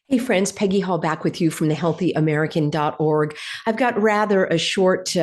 Hey friends, Peggy Hall back with you from thehealthyamerican.org. I've got rather a short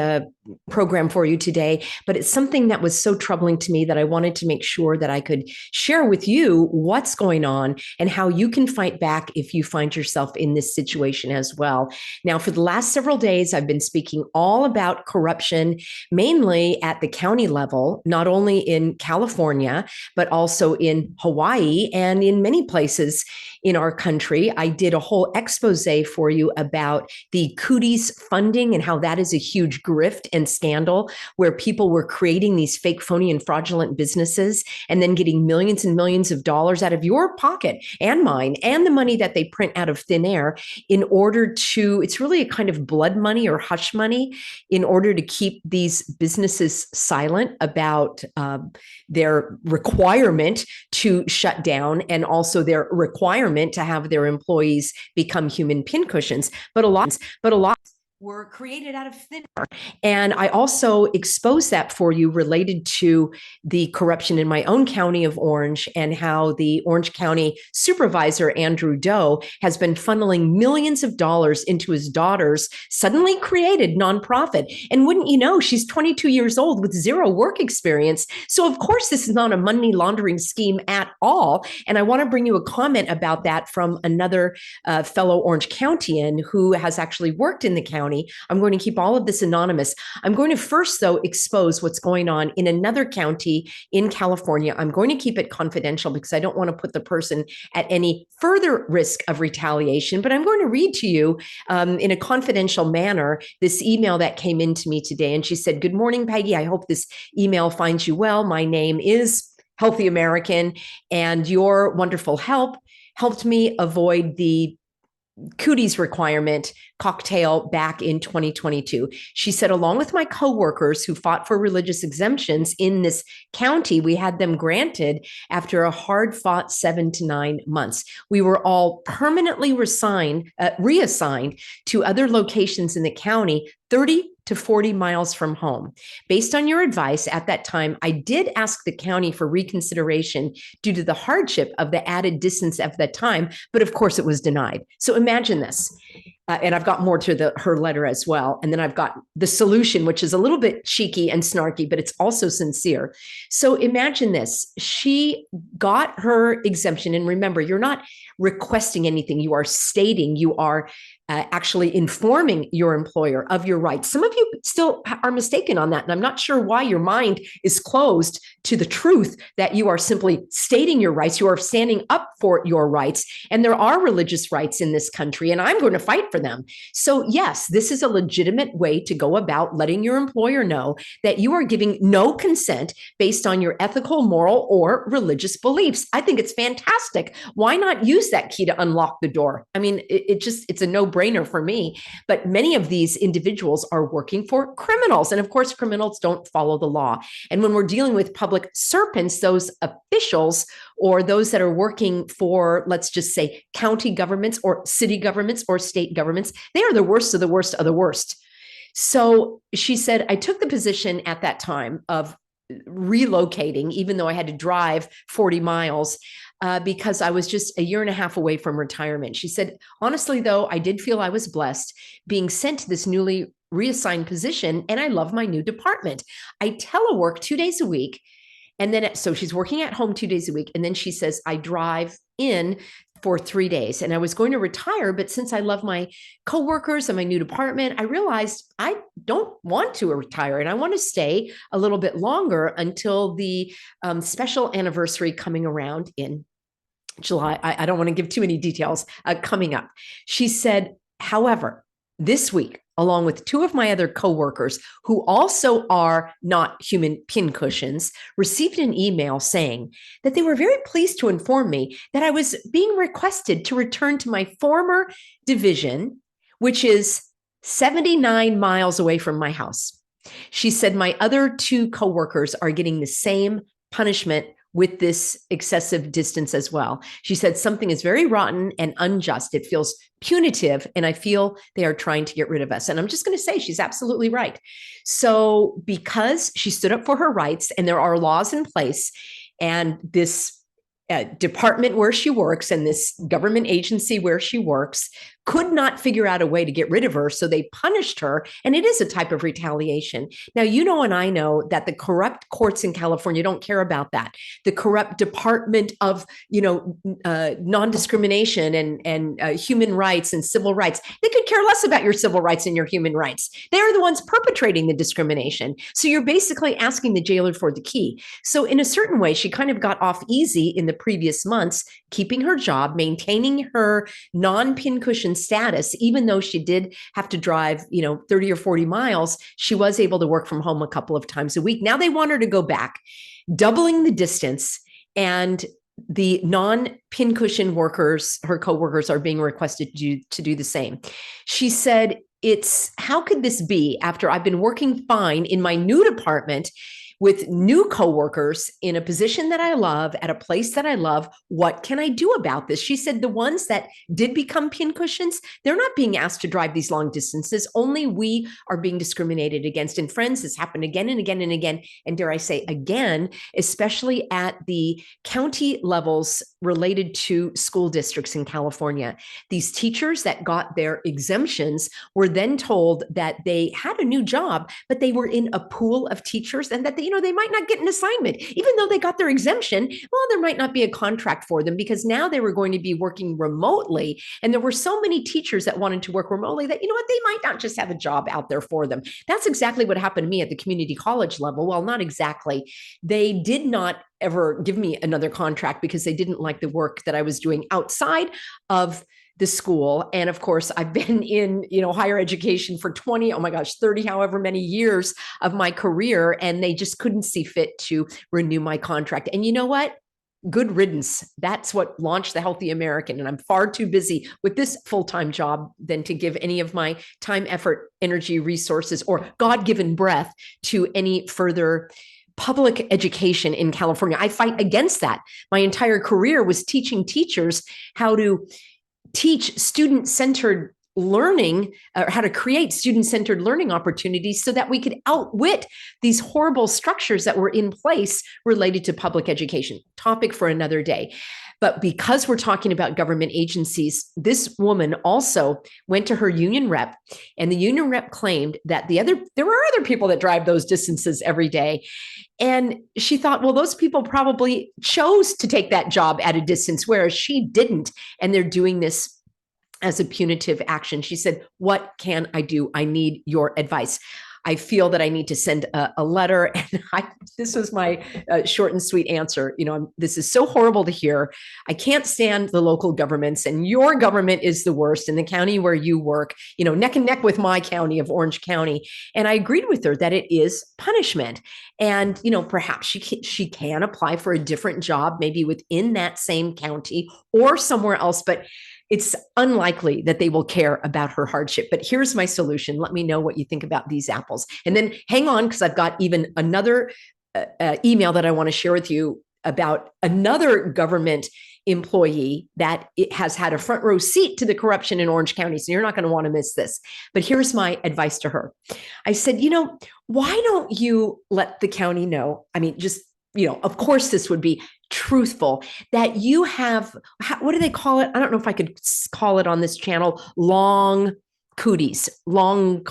program for you today, but it's something that was so troubling to me that I wanted to make sure that I could share with you what's going on and how you can fight back if you find yourself in this situation as well. Now, for the last several days, I've been speaking all about corruption, mainly at the county level, not only in California, but also in Hawaii and in many places in our country. I did a whole expose for you about the cooties funding and how that is a huge grift and scandal where people were creating these fake, phony, and fraudulent businesses and then getting millions and millions of dollars out of your pocket and mine and the money that they print out of thin air in order to, it's really a kind of blood money or hush money in order to keep these businesses silent about their requirement to shut down and also their requirement to have their employees become human pincushions. But a lot were created out of thin air. And I also exposed that for you related to the corruption in my own county of Orange and how the Orange County supervisor, Andrew Doe, has been funneling millions of dollars into his daughter's suddenly created nonprofit. And wouldn't you know, she's 22 years old with zero work experience. So of course, this is not a money laundering scheme at all. And I want to bring you a comment about that from another fellow Orange Countian who has actually worked in the county. I'm going to keep all of this anonymous. I'm going to first, though, expose what's going on in another county in California. I'm going to keep it confidential because I don't want to put the person at any further risk of retaliation. But I'm going to read to you in a confidential manner this email that came into me today. And she said, "Good morning, Peggy. I hope this email finds you well. My name is Healthy American, and your wonderful help helped me avoid the cooties requirement cocktail back in 2022. She said, along with my coworkers who fought for religious exemptions in this county, we had them granted after a hard fought 7 to 9 months. We were all permanently reassigned to other locations in the county, 30 to 40 miles from home. Based on your advice at that time, I did ask the county for reconsideration due to the hardship of the added distance of that time, but of course it was denied. So imagine this. And I've got more to her letter as well. And then I've got the solution, which is a little bit cheeky and snarky, but it's also sincere. So imagine this. She got her exemption. And remember, you're not requesting anything. You are stating, you are actually informing your employer of your rights. Some of you still are mistaken on that. And I'm not sure why your mind is closed to the truth that you are simply stating your rights. You are standing up for your rights. And there are religious rights in this country, and I'm going to fight for them. So yes, this is a legitimate way to go about letting your employer know that you are giving no consent based on your ethical, moral, or religious beliefs. I think it's fantastic. Why not use that key to unlock the door? I mean, it's a no-brainer for me. But many of these individuals are working for criminals. And of course, criminals don't follow the law. And when we're dealing with public serpents, those officials or those that are working for, let's just say, county governments or city governments or state governments, they are the worst of the worst of the worst. So she said, I took the position at that time of relocating, even though I had to drive 40 miles because I was just a year and a half away from retirement. She said, honestly, though, I did feel I was blessed being sent to this newly reassigned position, and I love my new department. I telework 2 days a week. And then, so she's working at home 2 days a week. And then she says, I drive in for 3 days. And I was going to retire, but since I love my coworkers and my new department, I realized I don't want to retire and I want to stay a little bit longer until the special anniversary coming around in July. I don't want to give too many details coming up. She said, however, this week, along with two of my other coworkers who also are not human pincushions, received an email saying that they were very pleased to inform me that I was being requested to return to my former division, which is 79 miles away from my house. She said my other two coworkers are getting the same punishment with this excessive distance as well. She said something is very rotten and unjust. It feels punitive, and I feel they are trying to get rid of us. And I'm just going to say she's absolutely right. So because she stood up for her rights and there are laws in place, and this department where she works and this government agency where she works could not figure out a way to get rid of her. So they punished her. And it is a type of retaliation. Now, you know, and I know that the corrupt courts in California don't care about that. The corrupt Department of, non-discrimination and human rights and civil rights, they could care less about your civil rights and your human rights. They're the ones perpetrating the discrimination. So you're basically asking the jailer for the key. So in a certain way, she kind of got off easy in the previous months, keeping her job, maintaining her non-pincushion status, even though she did have to drive, 30 or 40 miles, she was able to work from home a couple of times a week. Now they want her to go back, doubling the distance, and the non-pincushion workers, her coworkers, are being requested to do the same. She said, how could this be after I've been working fine in my new department with new coworkers in a position that I love, at a place that I love? What can I do about this? She said the ones that did become pincushions, they're not being asked to drive these long distances. Only we are being discriminated against. And friends, this happened again and again and again. And dare I say again, especially at the county levels related to school districts in California. These teachers that got their exemptions were then told that they had a new job, but they were in a pool of teachers and that they might not get an assignment. Even though they got their exemption, well, there might not be a contract for them because now they were going to be working remotely. And there were so many teachers that wanted to work remotely that, they might not just have a job out there for them. That's exactly what happened to me at the community college level. Well, not exactly. They did not ever give me another contract because they didn't like the work that I was doing outside of the school. And of course, I've been in, higher education for 30, however many years of my career. And they just couldn't see fit to renew my contract. And you know what? Good riddance. That's what launched the Healthy American. And I'm far too busy with this full-time job than to give any of my time, effort, energy, resources, or God-given breath to any further public education in California. I fight against that. My entire career was teaching teachers how to teach student-centered learning, or how to create student-centered learning opportunities so that we could outwit these horrible structures that were in place related to public education. Topic for another day. But because we're talking about government agencies, this woman also went to her union rep, and the union rep claimed that there were other people that drive those distances every day. And she thought, well, those people probably chose to take that job at a distance, whereas she didn't. And they're doing this as a punitive action. She said, what can I do? I need your advice. I feel that I need to send a letter. And this was my short and sweet answer. This is so horrible to hear. I can't stand the local governments, and your government is the worst in the county where you work, neck and neck with my county of Orange County. And I agreed with her that it is punishment. And, perhaps she can apply for a different job, maybe within that same county or somewhere else. But it's unlikely that they will care about her hardship. But here's my solution. Let me know what you think about these apples. And then hang on, because I've got even another email that I want to share with you about another government employee that it has had a front row seat to the corruption in Orange County. So you're not going to want to miss this. But here's my advice to her. I said, why don't you let the county know? I mean, just, of course, this would be truthful, that you have, what do they call it? I don't know if I could call it on this channel, long cooties, how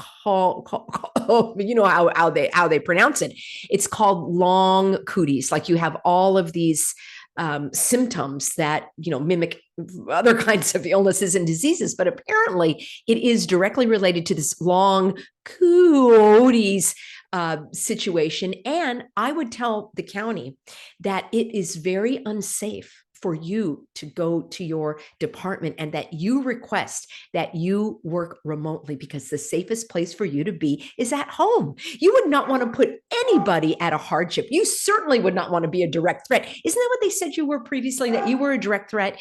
they pronounce it. It's called long cooties. Like you have all of these symptoms that, mimic other kinds of illnesses and diseases, but apparently it is directly related to this long cooties situation. And I would tell the county that it is very unsafe for you to go to your department and that you request that you work remotely, because the safest place for you to be is at home. You would not want to put anybody at a hardship. You certainly would not want to be a direct threat. Isn't that what they said you were previously, that you were a direct threat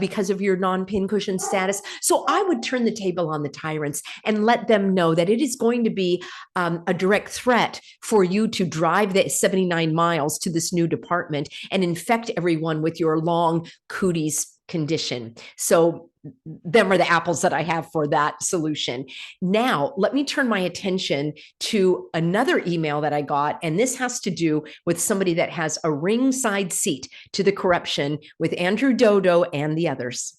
because of your non-pincushion status? So I would turn the table on the tyrants and let them know that it is going to be a direct threat for you to drive the 79 miles to this new department and infect everyone with your long cooties condition. So them are the apples that I have for that solution. Now, let me turn my attention to another email that I got, and this has to do with somebody that has a ringside seat to the corruption with Andrew Dodo and the others.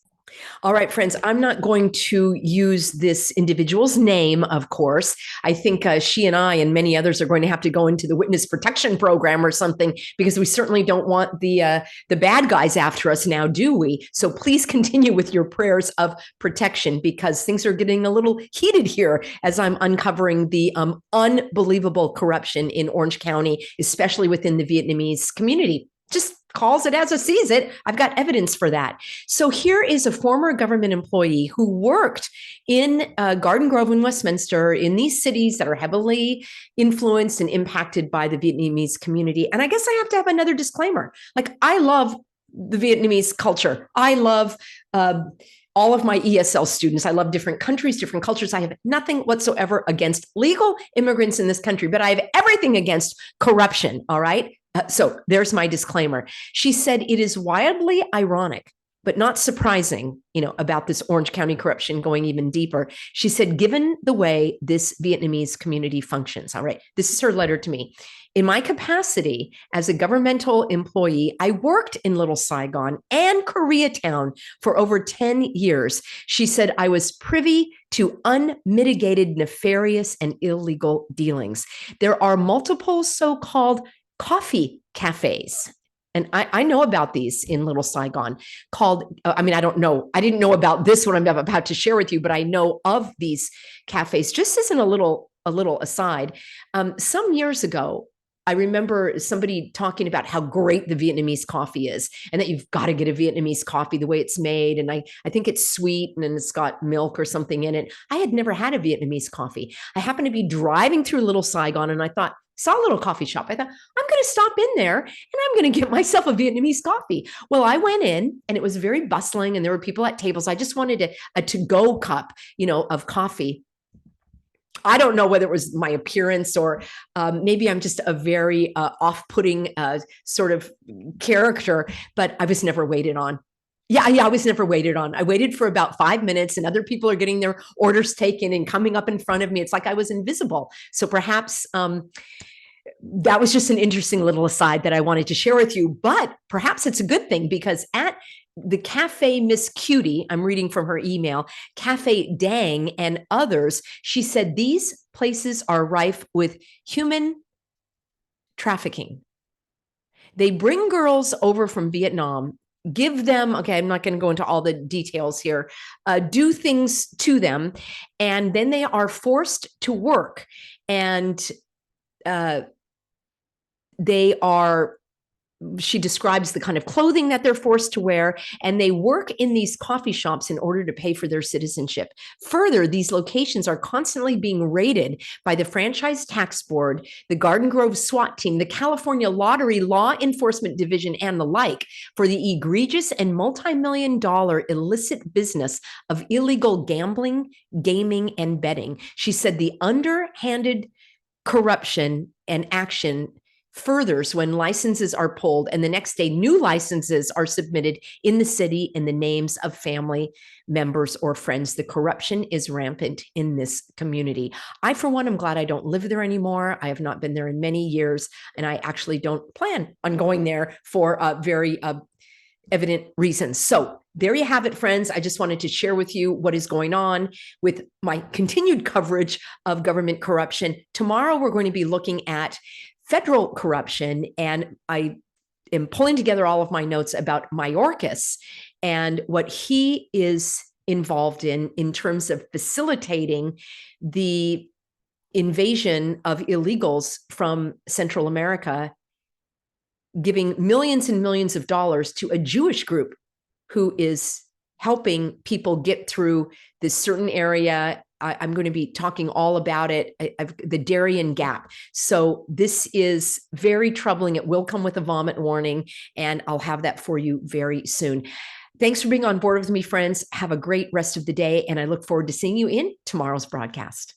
All right, friends, I'm not going to use this individual's name, of course. I think she and I and many others are going to have to go into the witness protection program or something, because we certainly don't want the bad guys after us now, do we? So please continue with your prayers of protection, because things are getting a little heated here as I'm uncovering the unbelievable corruption in Orange County, especially within the Vietnamese community. Just calls it as it sees it. I've got evidence for that. So here is a former government employee who worked in Garden Grove and Westminster, in these cities that are heavily influenced and impacted by the Vietnamese community. And I guess I have to have another disclaimer. Like, I love the Vietnamese culture. I love all of my ESL students. I love different countries, different cultures. I have nothing whatsoever against legal immigrants in this country, but I have everything against corruption, all right? So there's my disclaimer. She said, it is wildly ironic, but not surprising, about this Orange County corruption going even deeper. She said, given the way this Vietnamese community functions, all right, this is her letter to me. In my capacity as a governmental employee, I worked in Little Saigon and Koreatown for over 10 years. She said, I was privy to unmitigated nefarious and illegal dealings. There are multiple so-called coffee cafes. And I know about these in Little Saigon called, I didn't know about this one I'm about to share with you, but I know of these cafes. Just as in a little aside, some years ago, I remember somebody talking about how great the Vietnamese coffee is, and that you've got to get a Vietnamese coffee the way it's made. And I think it's sweet and it's got milk or something in it. I had never had a Vietnamese coffee. I happened to be driving through Little Saigon, and I saw a little coffee shop. I thought, I'm going to stop in there and I'm going to get myself a Vietnamese coffee. Well, I went in and it was very bustling and there were people at tables. I just wanted a to-go cup, of coffee. I don't know whether it was my appearance or maybe I'm just a very off-putting sort of character, but I was never waited on. Yeah, I was never waited on. I waited for about 5 minutes and other people are getting their orders taken and coming up in front of me. It's like I was invisible. So perhaps that was just an interesting little aside that I wanted to share with you, but perhaps it's a good thing, because at the Cafe Miss Cutie, I'm reading from her email, Cafe Dang and others, she said these places are rife with human trafficking. They bring girls over from Vietnam, give them, okay, I'm not going to go into all the details here, do things to them, and then they are forced to work. And she describes the kind of clothing that they're forced to wear, and they work in these coffee shops in order to pay for their citizenship. Further, these locations are constantly being raided by the Franchise Tax Board, the Garden Grove SWAT team, the California Lottery Law Enforcement Division, and the like, for the egregious and multi-million-dollar illicit business of illegal gambling, gaming, and betting. She said the underhanded corruption and action furthers when licenses are pulled and the next day new licenses are submitted in the city in the names of family members or friends. The corruption is rampant in this community. I, for one, am glad I don't live there anymore. I have not been there in many years, and I actually don't plan on going there for very evident reasons. So there you have it, friends. I just wanted to share with you what is going on with my continued coverage of government corruption. Tomorrow, we're going to be looking at federal corruption, and I am pulling together all of my notes about Mayorkas and what he is involved in terms of facilitating the invasion of illegals from Central America, giving millions and millions of dollars to a Jewish group who is helping people get through this certain area. I'm going to be talking all about it, the Darien Gap. So this is very troubling. It will come with a vomit warning, and I'll have that for you very soon. Thanks for being on board with me, friends. Have a great rest of the day, and I look forward to seeing you in tomorrow's broadcast.